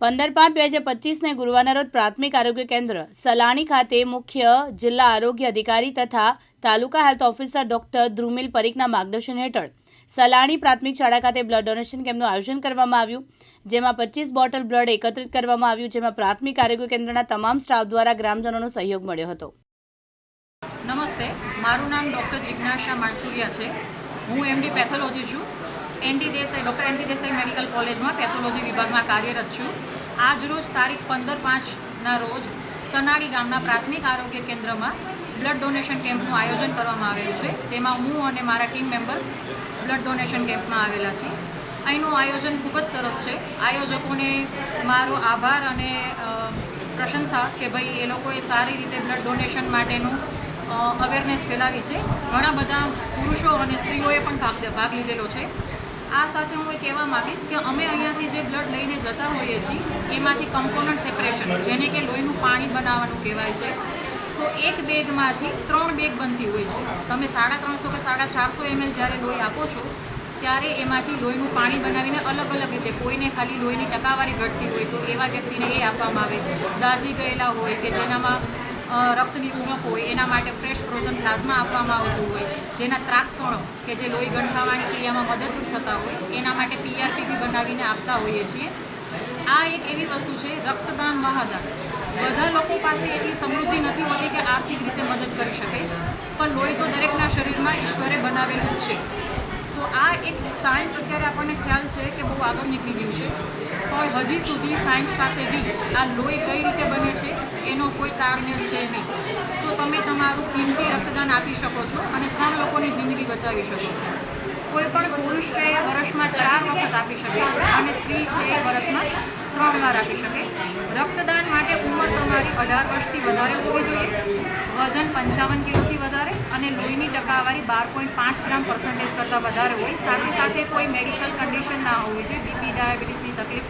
15/5/2025 ગુરુવારના રોજ પ્રાથમિક આરોગ્ય કેન્દ્ર સલાણી ખાતે મુખ્ય જિલ્લા આરોગ્ય અધિકારી તથા તાલુકા હેલ્થ ઓફિસર ડોક્ટર ધ્રુમિલ પરીખના માર્ગદર્શન હેઠળ સલાણી પ્રાથમિક શાળા ખાતે બ્લડ ડોનેશન કેમ્પનું આયોજન કરવામાં આવ્યું, જેમાં 25 બોટલ બ્લડ એકત્રિત કરવામાં આવ્યું, જેમાં પ્રાથમિક આરોગ્ય કેન્દ્રના તમામ સ્ટાફ દ્વારા ગ્રામજનોનો સહયોગ મળ્યો હતો। નમસ્તે, મારું નામ ડૉક્ટર જિજ્ઞાસા માનસુરિયા છે। હું એમડી પેથોલોજી છું। ડૉક્ટર એનટી દેસાઈ મેડિકલ કોલેજમાં પેથોલોજી વિભાગમાં કાર્યરત છું। આજ રોજ તારીખ 15/5ના રોજ સનારી ગામના પ્રાથમિક આરોગ્ય કેન્દ્રમાં બ્લડ ડોનેશન કેમ્પનું આયોજન કરવામાં આવેલું છે। તેમાં હું અને મારા ટીમ મેમ્બર્સ બ્લડ ડોનેશન કેમ્પમાં આવેલા છીએ। અહીંનું આયોજન ખૂબ જ સરસ છે। આયોજકોને મારો આભાર અને પ્રશંસા કે ભાઈ એ લોકોએ સારી રીતે બ્લડ ડોનેશન માટેનું અવેરનેસ ફેલાવી છે। ઘણા બધા પુરુષો અને સ્ત્રીઓએ પણ ભાગ લીધેલો છે। આ સાથે હું એ કહેવા માગીશ કે અમે અહીંયાથી જે બ્લડ લઈને જતા હોઈએ છીએ એમાંથી કમ્પોનન્ટ સેપરેશન, જેને કે લોહીનું પાણી બનાવવાનું કહેવાય છે, તો એક બેગમાંથી 3 બેગ બનતી હોય છે। તમે 350 કે 450 ml જ્યારે લોહી આપો છો ત્યારે એમાંથી લોહીનું પાણી બનાવીને અલગ અલગ રીતે, કોઈને ખાલી લોહીની ટકાવારી ઘટતી હોય તો એવા વ્યક્તિને એ આપવામાં આવે, દાઝી ગયેલા હોય કે જેનામાં રક્તની ઉણપ હોય એના માટે ફ્રેશ ફ્રોઝન પ્લાઝમા આપવામાં આવતું હોય, જેના ત્રાકકણો કે જે લોહી ગંઠાવાની ક્રિયામાં મદદરૂપ થતા હોય એના માટે PRP બનાવીને આપતા હોઈએ છીએ। આ એક એવી વસ્તુ છે, રક્તદાન મહાદાન। બધા લોકો પાસે એટલી સમૃદ્ધિ નથી હોતી કે આર્થિક રીતે મદદ કરી શકે, પણ લોહી તો દરેકના શરીરમાં ઈશ્વરે બનાવેલું જ છે। તો આ એક સાયન્સ અત્યારે આપણને ખ્યાલ છે કે બહુ આગળ નીકળી ગયું છે, પણ હજી સુધી સાયન્સ પાસે બી આ લોહી કઈ રીતે બને છે એનો કોઈ તારમેલ છે નહીં। તો તમે તમારું કિંમતી રક્તદાન આપી શકો છો અને 3 લોકોની જિંદગી બચાવી શકો છો। કોઈ પણ પુરુષ છે એ વર્ષમાં 4 વખત આપી શકે અને સ્ત્રી છે એ વર્ષમાં 3 વાર આપી શકે। રક્તદાન માટે ઉંમર તમારી 18 વર્ષથી વધારે હોવી જોઈએ, વજન 55 કિલોથી વધારે અને લોહીની ટકાવારી 12.5 ગ્રામ % કરતાં વધારે હોય। સાથે સાથે કોઈ મેડિકલ કન્ડિશન ના હોવી જોઈએ, BP ડાયાબિટીસની તકલીફ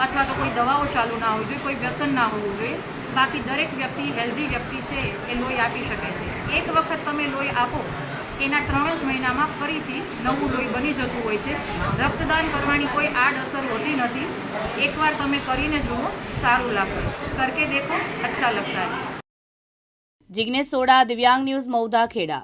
અથવા તો કોઈ દવાઓ ચાલુ ના હોવી જોઈએ, કોઈ વ્યસન ના હોવું જોઈએ। બાકી દરેક વ્યક્તિ, હેલ્ધી વ્યક્તિ છે એ લોહી આપી શકે છે। એક વખત તમે લોહી આપો એના 3 જ મહિનામાં ફરીથી નવું લોહી બની જતું હોય છે। રક્તદાન કરવાની કોઈ આડઅસર હોતી નથી। એકવાર તમે કરીને જુઓ, સારું લાગશે। કરકે દેખો, અચ્છા લગતા હૈ। જિગ્નેશ સોડા, દિવ્યાંગ ન્યૂઝ, મૌધા, ખેડા।